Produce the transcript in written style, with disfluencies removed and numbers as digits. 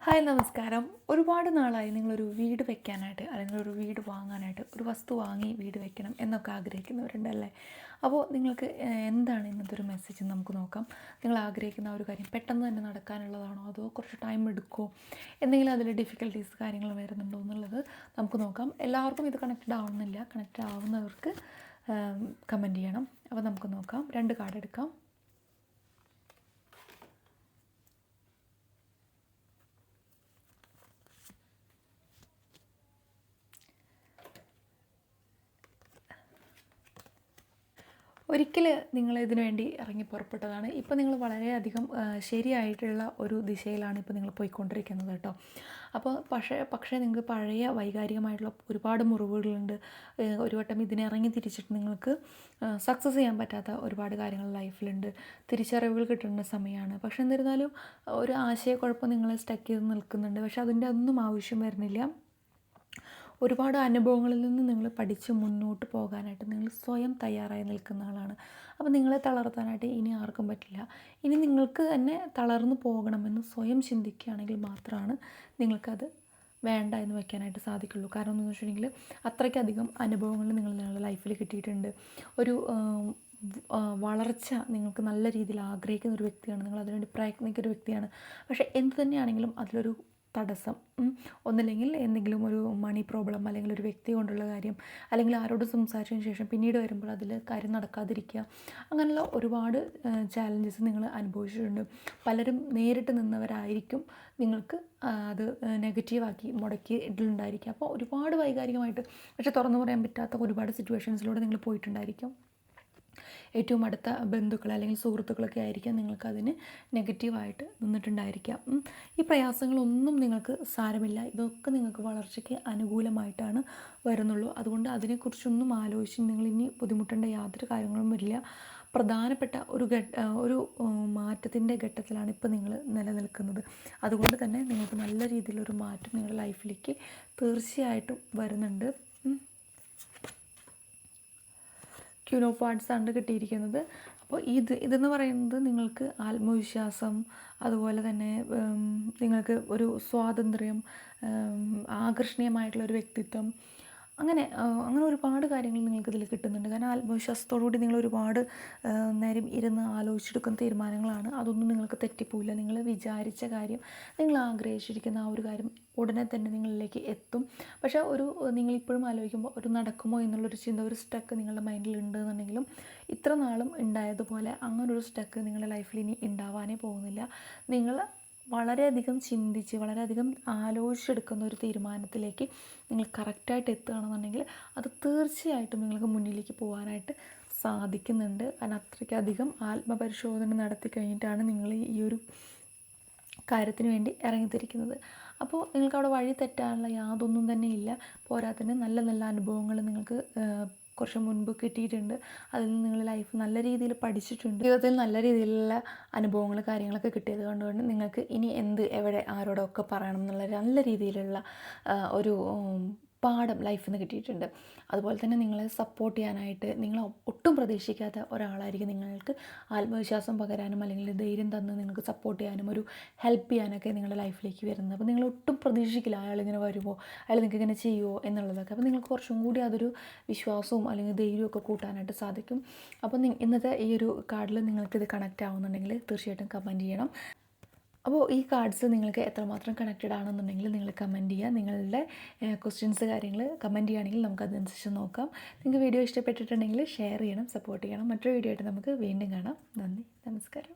Hi നമസ്കാരം. ഒരുപാട് നാളായി നിങ്ങളൊരു വീട് വെക്കാനായിട്ട് അല്ലെങ്കിൽ ഒരു വീട് വാങ്ങാനായിട്ട് ഒരു വസ്തു വാങ്ങി വീട് വെക്കണം എന്നൊക്കെ ആഗ്രഹിക്കുന്നവരുണ്ടല്ലേ? അപ്പോൾ നിങ്ങൾക്ക് എന്താണ് ഇന്നത്തെ ഒരു മെസ്സേജ് എന്ന് നമുക്ക് നോക്കാം. നിങ്ങൾ ആഗ്രഹിക്കുന്ന ആ ഒരു കാര്യം പെട്ടെന്ന് തന്നെ നടക്കാനുള്ളതാണോ അതോ കുറച്ച് ടൈം എടുക്കുമോ, എന്തെങ്കിലും അതിൽ ഡിഫിക്കൽട്ടീസ് കാര്യങ്ങൾ വരുന്നുണ്ടോ എന്നുള്ളത് നമുക്ക് നോക്കാം. എല്ലാവർക്കും ഇത് കണക്റ്റഡ് ആവുന്നില്ല. കണക്റ്റഡ് ആവുന്നവർക്ക് കമൻറ്റ് ചെയ്യണം. അപ്പോൾ നമുക്ക് നോക്കാം. 2 കാർഡ് എടുക്കാം. ഒരിക്കൽ നിങ്ങൾ ഇതിനു വേണ്ടി ഇറങ്ങി പുറപ്പെട്ടതാണ്. ഇപ്പോൾ നിങ്ങൾ വളരെയധികം ശരിയായിട്ടുള്ള ഒരു ദിശയിലാണ് ഇപ്പോൾ നിങ്ങൾ പോയിക്കൊണ്ടിരിക്കുന്നത് കേട്ടോ. അപ്പോൾ പക്ഷേ നിങ്ങൾക്ക് പഴയ വൈകാരികമായിട്ടുള്ള ഒരുപാട് മുറിവുകളുണ്ട്. ഒരു വട്ടം ഇതിനെ ഇറങ്ങി തിരിച്ചിട്ട് നിങ്ങൾക്ക് സക്സസ് ചെയ്യാൻ പറ്റാത്ത ഒരുപാട് കാര്യങ്ങൾ ലൈഫിലുണ്ട്. തിരിച്ചറിവുകൾ കിട്ടുന്ന സമയമാണ്. പക്ഷേ എന്നിരുന്നാലും ഒരു ആശയക്കുഴപ്പം നിങ്ങളെ സ്റ്റക്ക് ചെയ്ത് നിൽക്കുന്നുണ്ട്. പക്ഷേ അതിൻ്റെ ഒന്നും ആവശ്യം വരുന്നില്ല. ഒരുപാട് അനുഭവങ്ങളിൽ നിന്ന് നിങ്ങൾ പഠിച്ച് മുന്നോട്ട് പോകാനായിട്ട് നിങ്ങൾ സ്വയം തയ്യാറായി നിൽക്കുന്ന ആളാണ്. അപ്പോൾ നിങ്ങളെ തളർത്താനായിട്ട് ഇനി ആർക്കും പറ്റില്ല. ഇനി നിങ്ങൾക്ക് തന്നെ തളർന്നു പോകണമെന്ന് സ്വയം ചിന്തിക്കുകയാണെങ്കിൽ മാത്രമാണ് നിങ്ങൾക്കത് വേണ്ട എന്ന് വെക്കാനായിട്ട് സാധിക്കുള്ളൂ. കാരണം എന്താണെന്ന് വെച്ചിട്ടുണ്ടെങ്കിൽ അത്രയ്ക്കധികം അനുഭവങ്ങൾ നിങ്ങളുടെ ലൈഫിൽ കിട്ടിയിട്ടുണ്ട്. ഒരു വളർച്ച നിങ്ങൾക്ക് നല്ല രീതിയിൽ ആഗ്രഹിക്കുന്ന ഒരു വ്യക്തിയാണ്. നിങ്ങൾ അതിനുവേണ്ടി പ്രയത്നിക്കുന്ന ഒരു വ്യക്തിയാണ്. പക്ഷേ എന്ത് തന്നെയാണെങ്കിലും അതിലൊരു തടസ്സം, ഒന്നില്ലെങ്കിൽ എന്തെങ്കിലും ഒരു മണി പ്രോബ്ലം, അല്ലെങ്കിൽ ഒരു വ്യക്തി കൊണ്ടുള്ള കാര്യം, അല്ലെങ്കിൽ ആരോട് സംസാരിച്ചതിന് ശേഷം പിന്നീട് വരുമ്പോൾ അതിൽ കാര്യം നടക്കാതിരിക്കുക, അങ്ങനെയുള്ള ഒരുപാട് ചാലഞ്ചസ് നിങ്ങൾ അനുഭവിച്ചിട്ടുണ്ട്. പലരും നേരിട്ട് നിന്നവരായിരിക്കും നിങ്ങൾക്ക് അത് നെഗറ്റീവാക്കി മുടക്കി ഇട്ടിട്ടുണ്ടായിരിക്കുക. അപ്പോൾ ഒരുപാട് വൈകാരികമായിട്ട് പക്ഷേ തുറന്നു പറയാൻ പറ്റാത്ത ഒരുപാട് സിറ്റുവേഷൻസിലൂടെ നിങ്ങൾ പോയിട്ടുണ്ടായിരിക്കും. ഏറ്റവും അടുത്ത ബന്ധുക്കൾ അല്ലെങ്കിൽ സുഹൃത്തുക്കളൊക്കെ ആയിരിക്കാം നിങ്ങൾക്കതിന് നെഗറ്റീവായിട്ട് നിന്നിട്ടുണ്ടായിരിക്കാം. ഈ പ്രയാസങ്ങളൊന്നും നിങ്ങൾക്ക് സാരമില്ല. ഇതൊക്കെ നിങ്ങൾക്ക് വളർച്ചയ്ക്ക് അനുകൂലമായിട്ടാണ് വരുന്നുള്ളൂ. അതുകൊണ്ട് അതിനെക്കുറിച്ചൊന്നും ആലോചിച്ച് നിങ്ങളിനി ബുദ്ധിമുട്ടേണ്ട യാതൊരു കാര്യങ്ങളും വരില്ല. പ്രധാനപ്പെട്ട ഒരു മാറ്റത്തിൻ്റെ ഘട്ടത്തിലാണ് ഇപ്പോൾ നിങ്ങൾ നിലനിൽക്കുന്നത്. അതുകൊണ്ട് തന്നെ നിങ്ങൾക്ക് നല്ല രീതിയിലൊരു മാറ്റം നിങ്ങളുടെ ലൈഫിലേക്ക് തീർച്ചയായിട്ടും വരുന്നുണ്ട്. ക്യൂൻ ഓഫ് വാർഡ്സ് ആണ് കിട്ടിയിരിക്കുന്നത്. അപ്പോൾ ഇതെന്ന് പറയുന്നത് നിങ്ങൾക്ക് ആത്മവിശ്വാസം, അതുപോലെ തന്നെ നിങ്ങൾക്ക് ഒരു സ്വാതന്ത്ര്യം, ആകർഷണീയമായിട്ടുള്ളൊരു വ്യക്തിത്വം, അങ്ങനെ ഒരുപാട് കാര്യങ്ങൾ നിങ്ങൾക്കിതിൽ കിട്ടുന്നുണ്ട്. കാരണം ആത്മവിശ്വാസത്തോടുകൂടി നിങ്ങൾ ഒരുപാട് നേരം ഇരുന്ന് ആലോചിച്ചെടുക്കുന്ന തീരുമാനങ്ങളാണ്. അതൊന്നും നിങ്ങൾക്ക് തെറ്റിപ്പോവില്ല. നിങ്ങൾ വിചാരിച്ച കാര്യം, നിങ്ങൾ ആഗ്രഹിച്ചിരിക്കുന്ന ആ ഒരു കാര്യം ഉടനെ തന്നെ നിങ്ങളിലേക്ക് എത്തും. പക്ഷേ നിങ്ങളിപ്പോഴും ആലോചിക്കുമ്പോൾ ഒരു നടക്കുമോ എന്നുള്ളൊരു ചിന്ത, ഒരു സ്റ്റക്ക് നിങ്ങളുടെ മൈൻഡിൽ ഉണ്ട് എന്നുണ്ടെങ്കിലും ഇത്ര നാളും ഉണ്ടായതുപോലെ അങ്ങനൊരു സ്റ്റക്ക് നിങ്ങളുടെ ലൈഫിൽ ഇനി ഉണ്ടാവാനേ പോകുന്നില്ല. നിങ്ങൾ വളരെയധികം ചിന്തിച്ച് വളരെയധികം ആലോചിച്ചെടുക്കുന്ന ഒരു തീരുമാനത്തിലേക്ക് നിങ്ങൾ കറക്റ്റായിട്ട് എത്തുകയാണെന്നുണ്ടെങ്കിൽ അത് തീർച്ചയായിട്ടും നിങ്ങൾക്ക് മുന്നിലേക്ക് പോകാനായിട്ട് സാധിക്കുന്നുണ്ട്. കാരണം അത്രയ്ക്കധികം ആത്മപരിശോധന നടത്തി കഴിഞ്ഞിട്ടാണ് നിങ്ങൾ ഈ ഒരു കാര്യത്തിന് വേണ്ടി ഇറങ്ങിത്തിരിക്കുന്നത്. അപ്പോൾ നിങ്ങൾക്കവിടെ വഴി തെറ്റാനുള്ള യാതൊന്നും തന്നെ ഇല്ല. പോരാത്തതിന് നല്ല നല്ല അനുഭവങ്ങൾ നിങ്ങൾക്ക് കുറച്ച് മുൻപ് കിട്ടിയിട്ടുണ്ട്. അതിൽ നിന്ന് നിങ്ങൾ ലൈഫ് നല്ല രീതിയിൽ പഠിച്ചിട്ടുണ്ട്. ജീവിതത്തിൽ നല്ല രീതിയിലുള്ള അനുഭവങ്ങൾ കാര്യങ്ങളൊക്കെ കിട്ടിയത് കൊണ്ടുകൊണ്ട് നിങ്ങൾക്ക് ഇനി എന്ത് എവിടെ ആരോടൊക്കെ പറയണം എന്നുള്ള നല്ല രീതിയിലുള്ള ഒരു പാഠം ലൈഫിൽ നിന്ന് കിട്ടിയിട്ടുണ്ട്. അതുപോലെ തന്നെ നിങ്ങളെ സപ്പോർട്ട് ചെയ്യാനായിട്ട് നിങ്ങൾ ഒട്ടും പ്രതീക്ഷിക്കാത്ത ഒരാളായിരിക്കും നിങ്ങൾക്ക് ആത്മവിശ്വാസം പകരാനും അല്ലെങ്കിൽ ധൈര്യം തന്ന് നിങ്ങൾക്ക് സപ്പോർട്ട് ചെയ്യാനും ഒരു ഹെൽപ്പ് ചെയ്യാനൊക്കെ നിങ്ങളുടെ ലൈഫിലേക്ക് വരുന്നത്. അപ്പോൾ നിങ്ങൾ ഒട്ടും പ്രതീക്ഷിക്കില്ല അയാളിങ്ങനെ വരുമോ, അയാൾ നിങ്ങൾക്ക് ഇങ്ങനെ ചെയ്യുമോ എന്നുള്ളതൊക്കെ. അപ്പോൾ നിങ്ങൾക്ക് കുറച്ചും കൂടി അതൊരു വിശ്വാസവും അല്ലെങ്കിൽ ധൈര്യമൊക്കെ കൂട്ടാനായിട്ട് സാധിക്കും. അപ്പോൾ ഇന്നത്തെ ഈ ഒരു കാർഡിൽ നിങ്ങൾക്കിത് കണക്റ്റ് ആവുന്നുണ്ടെങ്കിൽ തീർച്ചയായിട്ടും കമൻറ്റ് ചെയ്യണം. അപ്പോൾ ഈ കാർഡ്സ് നിങ്ങൾക്ക് എത്രമാത്രം കണക്റ്റഡ് ആണെന്നുണ്ടെങ്കിൽ നിങ്ങൾ കമൻറ്റ് ചെയ്യുക. നിങ്ങളുടെ ക്വസ്റ്റ്യൻസ് കാര്യങ്ങൾ കമൻറ്റ് ചെയ്യുകയാണെങ്കിൽ നമുക്കതനുസരിച്ച് നോക്കാം. നിങ്ങൾക്ക് വീഡിയോ ഇഷ്ടപ്പെട്ടിട്ടുണ്ടെങ്കിൽ ഷെയർ ചെയ്യണം, സപ്പോർട്ട് ചെയ്യണം. മറ്റൊരു വീഡിയോ ആയിട്ട് നമുക്ക് വീണ്ടും കാണാം. നന്ദി, നമസ്കാരം.